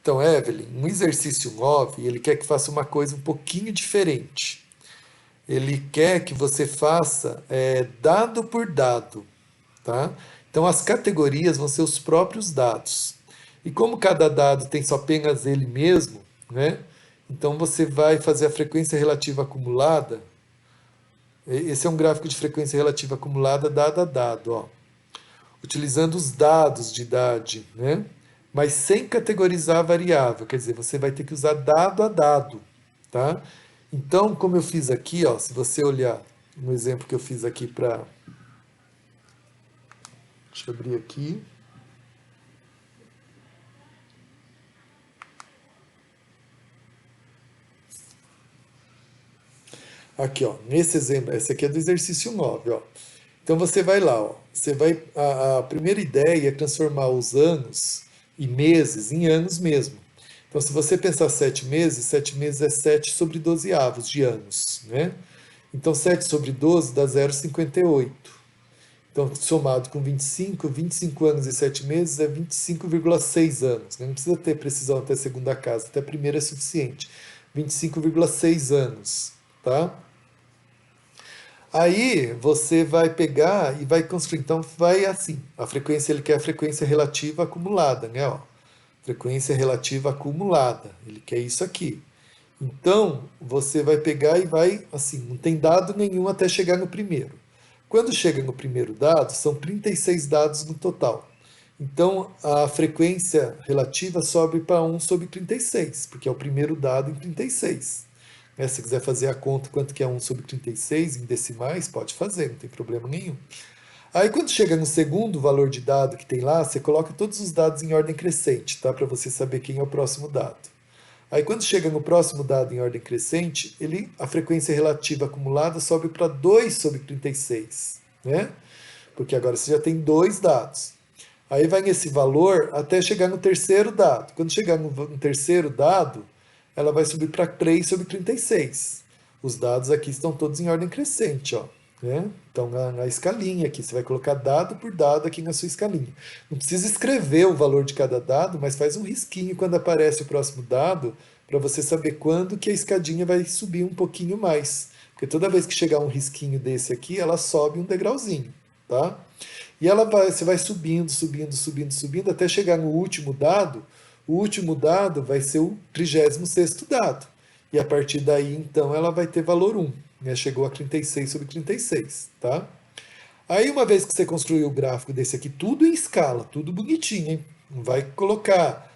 Então, Evelyn, um exercício 9, ele quer que faça uma coisa um pouquinho diferente. Ele quer que você faça dado por dado, tá? Então, as categorias vão ser os próprios dados. E como cada dado tem só apenas ele mesmo, né? Então, você vai fazer a frequência relativa acumulada. Esse é um gráfico de frequência relativa acumulada dado a dado, ó, utilizando os dados de idade, né? Mas sem categorizar a variável, quer dizer, você vai ter que usar dado a dado, tá? Então, como eu fiz aqui, ó, se você olhar no exemplo que eu fiz aqui para, deixa eu abrir aqui, aqui, ó, nesse exemplo, esse aqui é do exercício 9, ó. Então você vai lá, ó, você vai, a primeira ideia é transformar os anos e meses em anos mesmo. Então, se você pensar 7 meses é 7 sobre 12 avos de anos, né? Então, 7 sobre 12 dá 0,58. Então, somado com 25 anos e 7 meses é 25,6 anos, né? Não precisa ter precisão até a segunda casa, até a primeira é suficiente. 25,6 anos, tá? Aí você vai pegar e vai construir. Então, vai assim. A frequência, ele quer a frequência relativa acumulada, né? Ó, frequência relativa acumulada. Ele quer isso aqui. Então, você vai pegar e vai, assim, não tem dado nenhum até chegar no primeiro. Quando chega no primeiro dado, são 36 dados no total. Então, a frequência relativa sobe para 1 sobre 36, porque é o primeiro dado em 36. Né? Se você quiser fazer a conta quanto que é 1 sobre 36 em decimais, pode fazer, não tem problema nenhum. Aí, quando chega no segundo valor de dado que tem lá, você coloca todos os dados em ordem crescente, tá? Para você saber quem é o próximo dado. Aí quando chega no próximo dado em ordem crescente, a frequência relativa acumulada sobe para 2 sobre 36, né? Porque agora você já tem dois dados. Aí vai nesse valor até chegar no terceiro dado. Quando chegar no terceiro dado, ela vai subir para 3 sobre 36. Os dados aqui estão todos em ordem crescente, ó. Né? Então, na escalinha aqui, você vai colocar dado por dado aqui na sua escalinha. Não precisa escrever o valor de cada dado, mas faz um risquinho quando aparece o próximo dado, para você saber quando que a escadinha vai subir um pouquinho mais. Porque toda vez que chegar um risquinho desse aqui, ela sobe um degrauzinho, tá? E você vai subindo, subindo, subindo, subindo, até chegar no último dado. O último dado vai ser o 36º dado. E a partir daí, então, ela vai ter valor 1. Né? Chegou a 36 sobre 36, tá? Aí, uma vez que você construiu o gráfico desse aqui, tudo em escala, tudo bonitinho, hein? Não vai colocar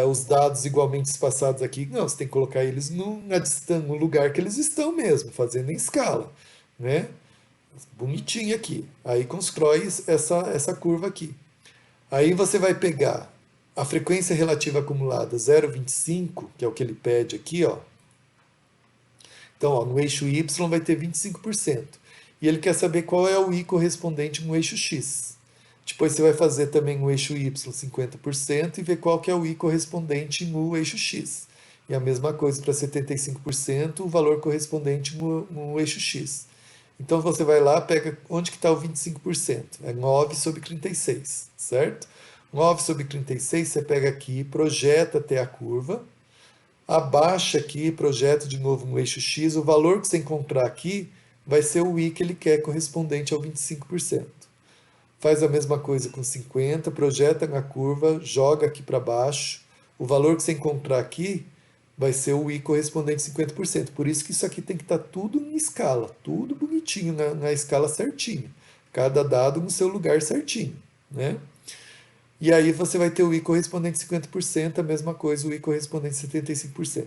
os dados igualmente espaçados aqui. Não, você tem que colocar eles no lugar que eles estão mesmo, fazendo em escala, né? Bonitinho aqui. Aí constrói essa curva aqui. Aí você vai pegar a frequência relativa acumulada 0,25, que é o que ele pede aqui, ó. Então, ó, no eixo Y vai ter 25%. E ele quer saber qual é o I correspondente no eixo X. Depois você vai fazer também no eixo Y 50% e ver qual que é o I correspondente no eixo X. E a mesma coisa para 75%, o valor correspondente no eixo X. Então você vai lá, pega onde que está o 25%. É 9 sobre 36, certo? 9 sobre 36, você pega aqui, projeta até a curva, abaixa aqui, projeta de novo no eixo X, o valor que você encontrar aqui vai ser o I que ele quer correspondente ao 25%. Faz a mesma coisa com 50, projeta na curva, joga aqui para baixo, o valor que você encontrar aqui vai ser o I correspondente a 50%. Por isso que isso aqui tem que estar tudo em escala, tudo bonitinho na escala certinho. Cada dado no seu lugar certinho, né? E aí você vai ter o I correspondente a 50%, a mesma coisa o I correspondente a 75%.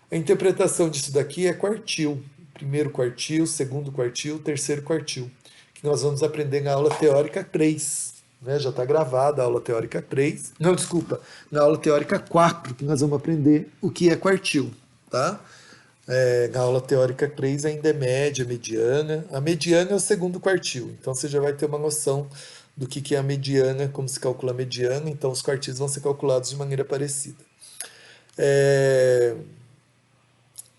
A interpretação disso daqui é quartil. Primeiro quartil, segundo quartil, terceiro quartil. Que nós vamos aprender na aula teórica 3. Né? Já está gravada a aula teórica 3. Não, desculpa. Na aula teórica 4, que nós vamos aprender o que é quartil. Tá? Na aula teórica 3 ainda é média, mediana. A mediana é o segundo quartil, então você já vai ter uma noção do que é a mediana, como se calcula a mediana, então os quartis vão ser calculados de maneira parecida. É,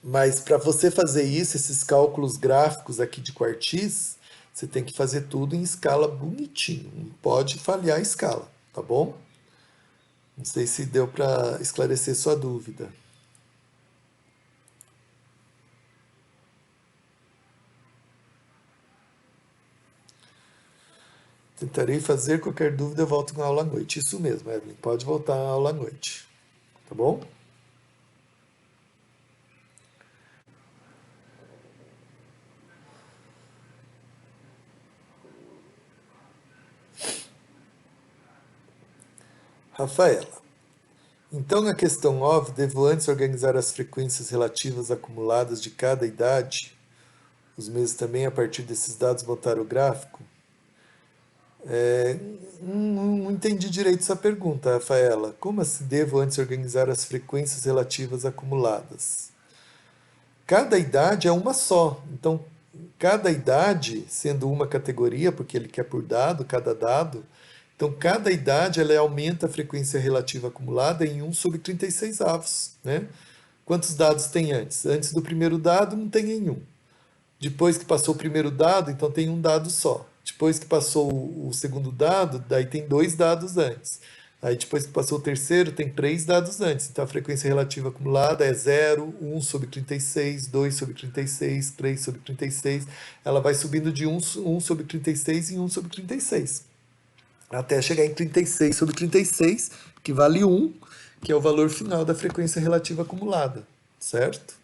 Mas para você fazer isso, esses cálculos gráficos aqui de quartis, você tem que fazer tudo em escala bonitinho, não pode falhar a escala, tá bom? Não sei se deu para esclarecer sua dúvida. Tentarei fazer qualquer dúvida, eu volto com a aula à noite. Isso mesmo, Evelyn. Pode voltar à aula à noite. Tá bom? Rafaela. Então, na questão 9, devo antes organizar as frequências relativas acumuladas de cada idade? Os meses também, a partir desses dados, montar o gráfico? Não entendi direito essa pergunta, Rafaela. Como assim devo antes organizar as frequências relativas acumuladas? Cada idade é uma só. Então, cada idade, sendo uma categoria, porque ele quer por dado, cada dado, então cada idade ela aumenta a frequência relativa acumulada em 1 sobre 36 avos, né? Quantos dados tem antes? Antes do primeiro dado não tem nenhum. Depois que passou o primeiro dado, então tem um dado só. Depois que passou o segundo dado, daí tem dois dados antes. Aí depois que passou o terceiro, tem três dados antes. Então a frequência relativa acumulada é 0, 1 sobre 36, 2 sobre 36, 3 sobre 36. Ela vai subindo de 1 sobre 36 em 1 sobre 36. Até chegar em 36 sobre 36, que vale 1, que é o valor final da frequência relativa acumulada. Certo?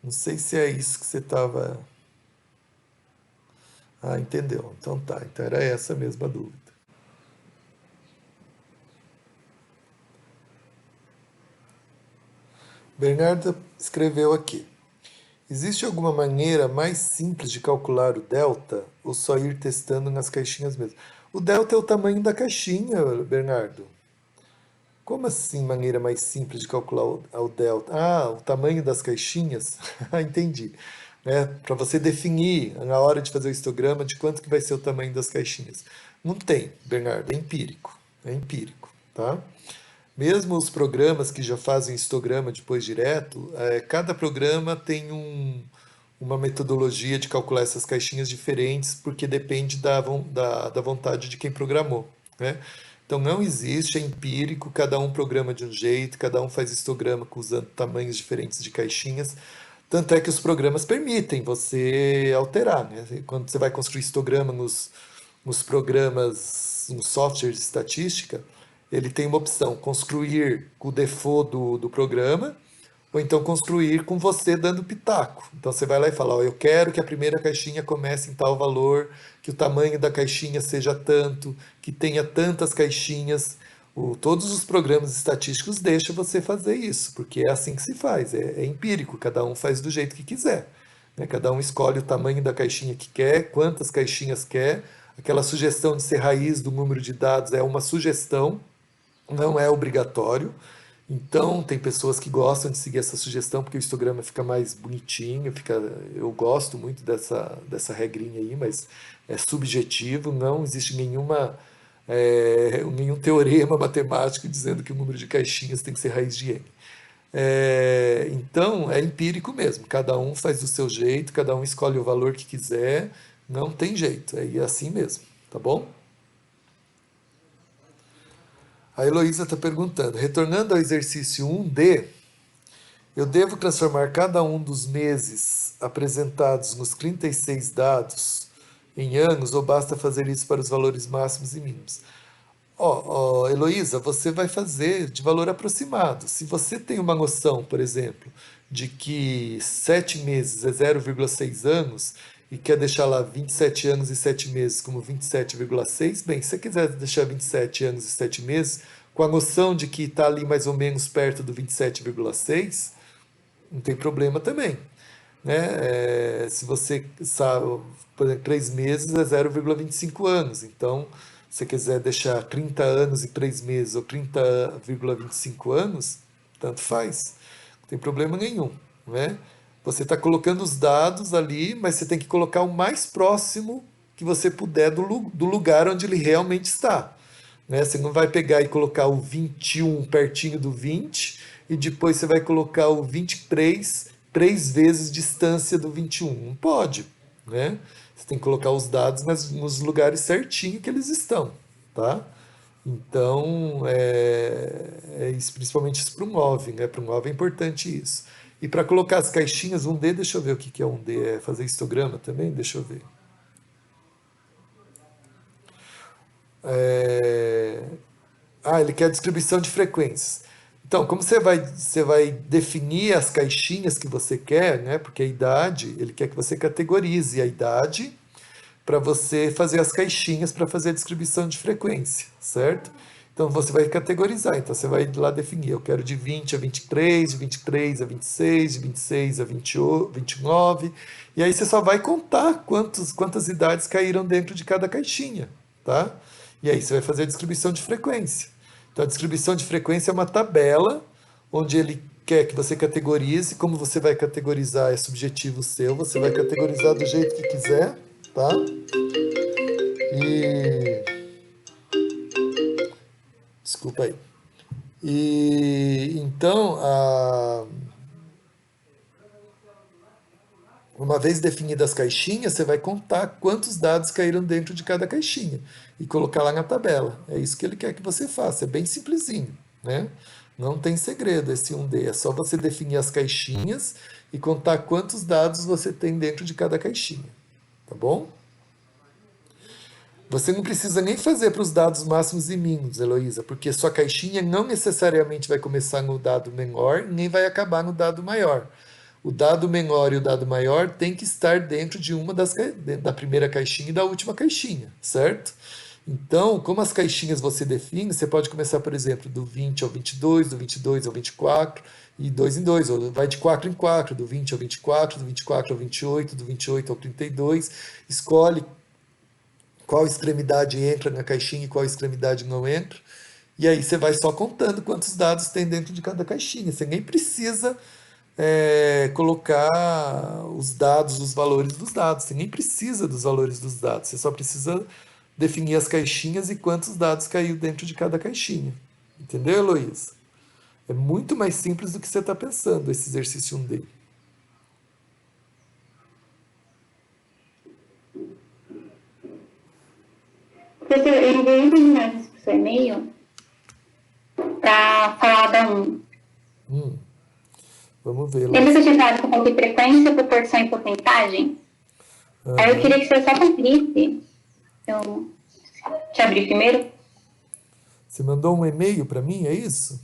Não sei se é isso que você estava. Ah, entendeu. Então tá. Então era essa mesma dúvida. Bernardo escreveu aqui. Existe alguma maneira mais simples de calcular o delta ou só ir testando nas caixinhas mesmo? O delta é o tamanho da caixinha, Bernardo. Como assim maneira mais simples de calcular o delta? Ah, o tamanho das caixinhas? Ah, entendi. Para você definir na hora de fazer o histograma de quanto que vai ser o tamanho das caixinhas. Não tem, Bernardo, é empírico. É empírico, tá? Mesmo os programas que já fazem histograma depois direto, cada programa tem uma metodologia de calcular essas caixinhas diferentes, porque depende da vontade de quem programou, né? Então não existe, é empírico, cada um programa de um jeito, cada um faz histograma usando tamanhos diferentes de caixinhas. Tanto é que os programas permitem você alterar, né? Quando você vai construir histograma nos programas, nos softwares de estatística, ele tem uma opção, construir com o default do programa, ou então construir com você dando pitaco. Então você vai lá e fala, ó, eu quero que a primeira caixinha comece em tal valor, que o tamanho da caixinha seja tanto, que tenha tantas caixinhas. Todos os programas estatísticos deixam você fazer isso, porque é assim que se faz, é empírico, cada um faz do jeito que quiser. Né? Cada um escolhe o tamanho da caixinha que quer, quantas caixinhas quer. Aquela sugestão de ser raiz do número de dados é uma sugestão, não é obrigatório. Então, tem pessoas que gostam de seguir essa sugestão porque o histograma fica mais bonitinho, eu gosto muito dessa regrinha aí, mas é subjetivo, não existe nenhum teorema matemático dizendo que o número de caixinhas tem que ser raiz de n. Então, é empírico mesmo, cada um faz do seu jeito, cada um escolhe o valor que quiser, não tem jeito, é assim mesmo, tá bom? A Heloísa está perguntando, retornando ao exercício 1D, eu devo transformar cada um dos meses apresentados nos 36 dados em anos ou basta fazer isso para os valores máximos e mínimos? Heloísa, você vai fazer de valor aproximado. Se você tem uma noção, por exemplo, de que 7 meses é 0,6 anos e quer deixar lá 27 anos e 7 meses como 27,6, bem, se você quiser deixar 27 anos e 7 meses, com a noção de que está ali mais ou menos perto do 27,6, não tem problema também. Né? Se você sabe, por exemplo, 3 meses é 0,25 anos, então se você quiser deixar 30 anos e 3 meses ou 30,25 anos, tanto faz, não tem problema nenhum. Né? Você está colocando os dados ali, mas você tem que colocar o mais próximo que você puder do lugar onde ele realmente está. Né? Você não vai pegar e colocar o 21 pertinho do 20 e depois você vai colocar o 23 vezes distância do 21. Não pode. Né? Você tem que colocar os dados nos lugares certinho que eles estão. Tá? Então, isso, principalmente isso para um OV, né? Para um OV é importante isso. E para colocar as caixinhas, um D, deixa eu ver o que é um D, é fazer histograma também? Deixa eu ver. É, ele quer a distribuição de frequências. Então, como você vai definir as caixinhas que você quer, né? Porque a idade, ele quer que você categorize a idade para você fazer as caixinhas para fazer a distribuição de frequência, certo? Então você vai categorizar, então você vai lá definir, eu quero de 20 a 23, de 23 a 26, de 26 a 29, e aí você só vai contar quantas idades caíram dentro de cada caixinha, tá? E aí você vai fazer a distribuição de frequência. Então a distribuição de frequência é uma tabela onde ele quer que você categorize, como você vai categorizar é subjetivo seu, você vai categorizar do jeito que quiser, tá? E desculpa aí. E então, uma vez definidas as caixinhas, você vai contar quantos dados caíram dentro de cada caixinha e colocar lá na tabela. É isso que ele quer que você faça. É bem simplesinho, né? Não tem segredo esse 1D. É só você definir as caixinhas e contar quantos dados você tem dentro de cada caixinha. Tá bom? Você não precisa nem fazer para os dados máximos e mínimos, Heloísa, porque sua caixinha não necessariamente vai começar no dado menor, nem vai acabar no dado maior. O dado menor e o dado maior tem que estar dentro de uma da primeira caixinha e da última caixinha, certo? Então, como as caixinhas você define, você pode começar, por exemplo, do 20 ao 22, do 22 ao 24, e 2 em 2, ou vai de 4 em 4, do 20 ao 24, do 24 ao 28, do 28 ao 32, escolhe qual extremidade entra na caixinha e qual extremidade não entra. E aí você vai só contando quantos dados tem dentro de cada caixinha. Você nem precisa colocar os dados, os valores dos dados. Você nem precisa dos valores dos dados. Você só precisa definir as caixinhas e quantos dados caiu dentro de cada caixinha. Entendeu, Heloísa? É muito mais simples do que você está pensando, esse exercício 1D. Professor, eu enviei umas imagens para o seu e-mail para falar da 1. Vamos ver lá. Lembra que eu tinha falado que eu coloquei frequência, proporção e porcentagem? Aí eu queria que você só conferisse. Eu te abri primeiro. Você mandou um e-mail para mim, é isso?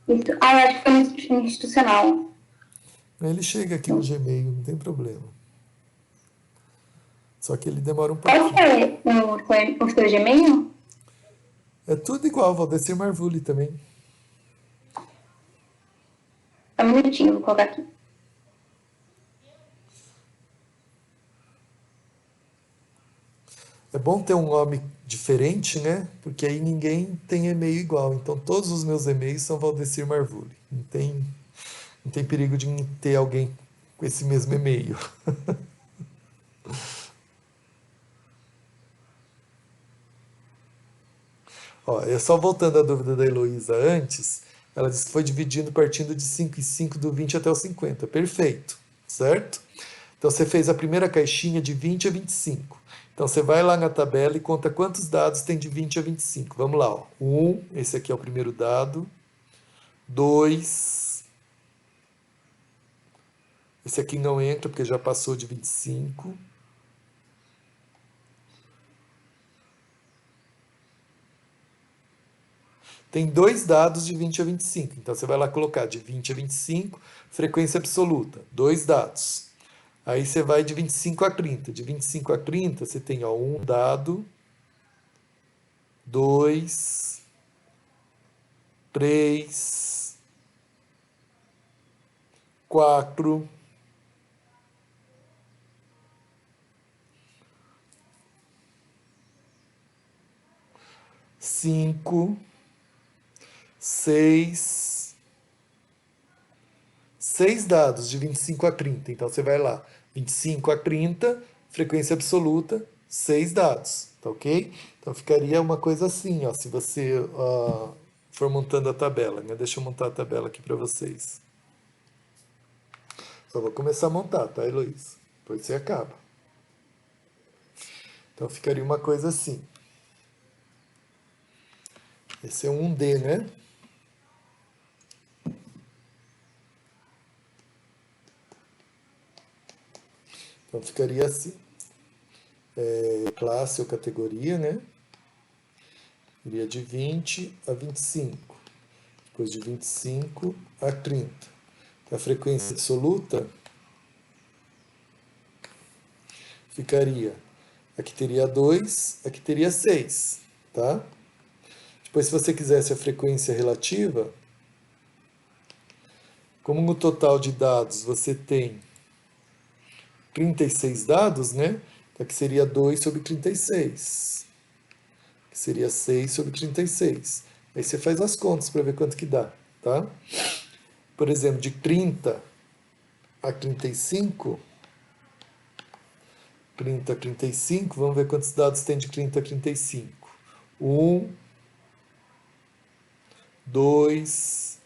Isso. Eu acho que foi no institucional. Ele chega aqui no Gmail, não tem problema. Só que ele demora um Qual que pouquinho. é o seu Gmail? É tudo igual, Valdecir Marvulli também. Só um minutinho, vou colocar aqui. É bom ter um nome diferente, né? Porque aí ninguém tem e-mail igual. Então todos os meus e-mails são Valdecir Marvulli. Não tem perigo de ter alguém com esse mesmo e-mail. Ó, só voltando à dúvida da Heloísa antes, ela disse que foi dividindo partindo de 5 em 5 do 20 até o 50. Perfeito, certo? Então você fez a primeira caixinha de 20 a 25. Então você vai lá na tabela e conta quantos dados tem de 20 a 25. Vamos lá, ó. 1, esse aqui é o primeiro dado. 2, esse aqui não entra porque já passou de 25. Tem dois dados de 20 a 25. Então você vai lá colocar de 20 a 25, frequência absoluta, dois dados. Aí você vai de 25 a 30. De 25 a 30, você tem ó, um dado, dois, três, quatro, cinco, seis dados de 25 a 30. Então você vai lá, 25 a 30, frequência absoluta, seis dados, tá ok? Então ficaria uma coisa assim, ó, se você for montando a tabela, né? Deixa eu montar a tabela aqui para vocês. Só vou começar a montar, tá, Heloísa? Depois você acaba. Então ficaria uma coisa assim. Esse é um 1D, né? Então ficaria assim. Classe ou categoria, né? Iria de 20 a 25. Depois de 25 a 30. A frequência absoluta ficaria, aqui teria 2, aqui teria 6, tá? Depois, se você quisesse a frequência relativa, como no total de dados você tem 36 dados, né? Então aqui seria 2 sobre 36. Aqui seria 6 sobre 36. Aí você faz as contas para ver quanto que dá, tá? Por exemplo, de 30 a 35, 30 a 35, vamos ver quantos dados tem de 30 a 35. 1, 2,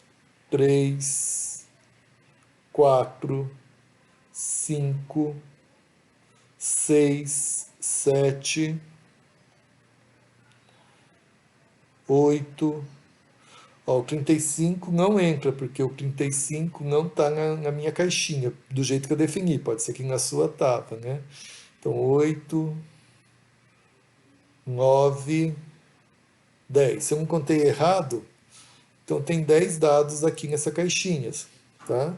3, 4, 5, 6, 7, 8. Ó, o 35 não entra, porque o 35 não está na minha caixinha, do jeito que eu defini. Pode ser que na sua estava, né? Então, 8, 9, 10. Se eu não contei errado, então tem 10 dados aqui nessa caixinha, tá?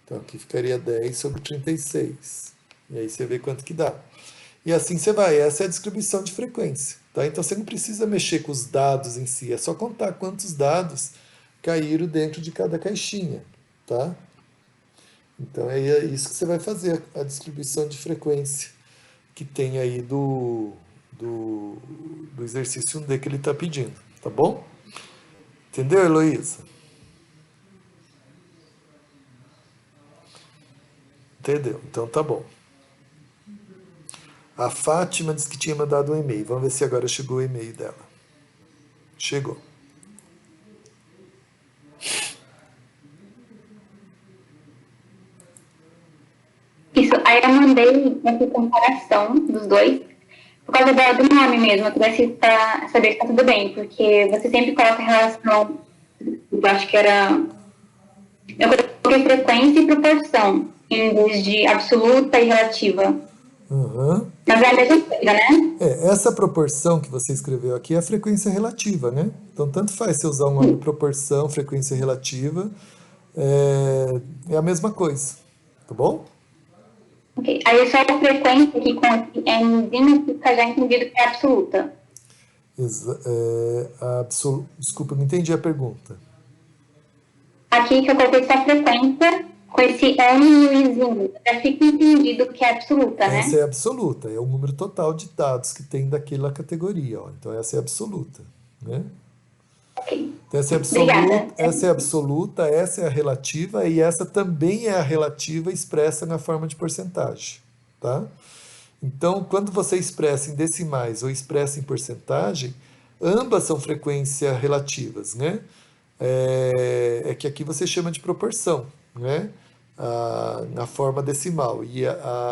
Então aqui ficaria 10 sobre 36. E aí você vê quanto que dá. E assim você vai. Essa é a distribuição de frequência, tá? Então você não precisa mexer com os dados em si, é só contar quantos dados caíram dentro de cada caixinha, tá? Então é isso que você vai fazer, a distribuição de frequência que tem aí do exercício 1D que ele está pedindo, tá bom? Entendeu, Heloísa? Entendeu? Então tá bom. A Fátima disse que tinha mandado um e-mail. Vamos ver se agora chegou o e-mail dela. Chegou. Isso, aí eu mandei essa comparação dos dois, por causa do nome mesmo, eu queria saber se tá tudo bem, porque você sempre coloca relação, eu acho que era, eu coloquei frequência e proporção, em vez de absoluta e relativa. Uhum. Mas é a mesma coisa, né? Essa proporção que você escreveu aqui é a frequência relativa, né? Então, tanto faz você usar o nome proporção, frequência relativa, é a mesma coisa, tá bom? Ok, aí só a frequência aqui com esse Nzinho fica já entendido que é absoluta. Desculpa, não entendi a pergunta. Aqui que eu coloquei só a frequência com esse N e o Izinho, já fica entendido que é absoluta, né? Essa é absoluta, é o número total de dados que tem daquela categoria. Ó. Então, essa é absoluta, né? Ok. Então, Obrigada. essa é absoluta, essa é a relativa e essa também é a relativa expressa na forma de porcentagem, tá? Então, quando você expressa em decimais ou expressa em porcentagem, ambas são frequências relativas, né? É que aqui você chama de proporção, né? Na forma decimal. E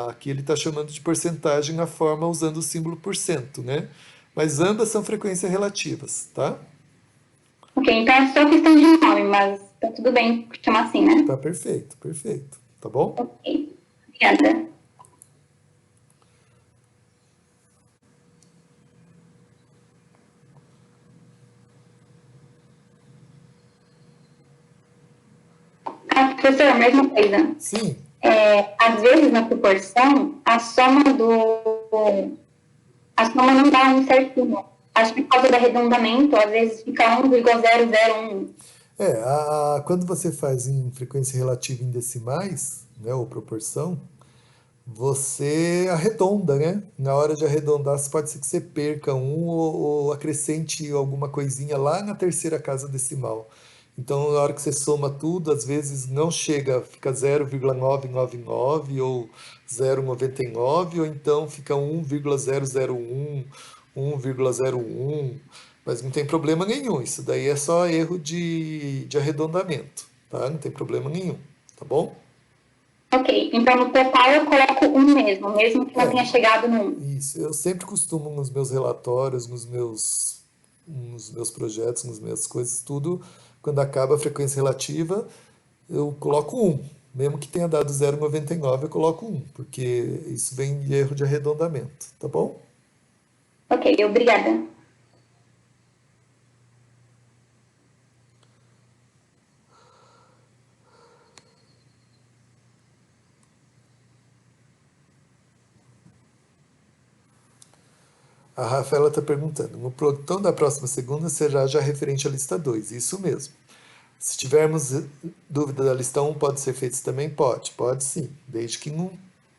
aqui ele está chamando de porcentagem na forma usando o símbolo por cento, né? Mas ambas são frequências relativas, tá? Ok, então é só questão de nome, mas tá tudo bem chamar assim, né? Tá perfeito, perfeito. Tá bom? Ok. Obrigada. Ah, professor, a mesma coisa. Sim. Às vezes, na proporção, a soma não dá um certinho. Acho que por causa do arredondamento, às vezes fica 1,001. Quando você faz em frequência relativa em decimais, né, ou proporção, você arredonda, né? Na hora de arredondar, pode ser que você perca um ou acrescente alguma coisinha lá na terceira casa decimal. Então, na hora que você soma tudo, às vezes não chega, fica 0,999 ou 0,99, ou então fica 1,001, 1,01, mas não tem problema nenhum. Isso daí é só erro de arredondamento, tá? Não tem problema nenhum, tá bom? Ok, então no total eu coloco um mesmo que não tenha chegado no 1. Isso, eu sempre costumo nos meus relatórios, nos meus nos meus projetos, nas minhas coisas, tudo, quando acaba a frequência relativa, eu coloco 1. Mesmo que tenha dado 0,99, eu coloco 1, porque isso vem de erro de arredondamento, tá bom? Ok, obrigada. A Rafaela está perguntando, no plantão da próxima segunda será já referente à lista 2, isso mesmo. Se tivermos dúvida da lista 1, pode ser feito também? Pode sim, desde que não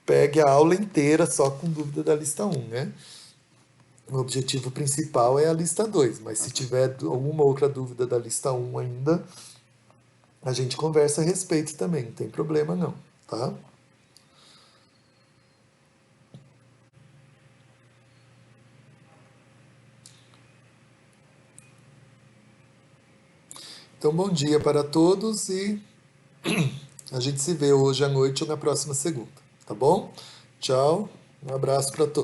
pegue a aula inteira só com dúvida da lista 1, né? O objetivo principal é a lista 2, mas se tiver alguma outra dúvida da lista 1 ainda, a gente conversa a respeito também, não tem problema não, tá? Então, bom dia para todos e a gente se vê hoje à noite ou na próxima segunda, tá bom? Tchau, um abraço para todos.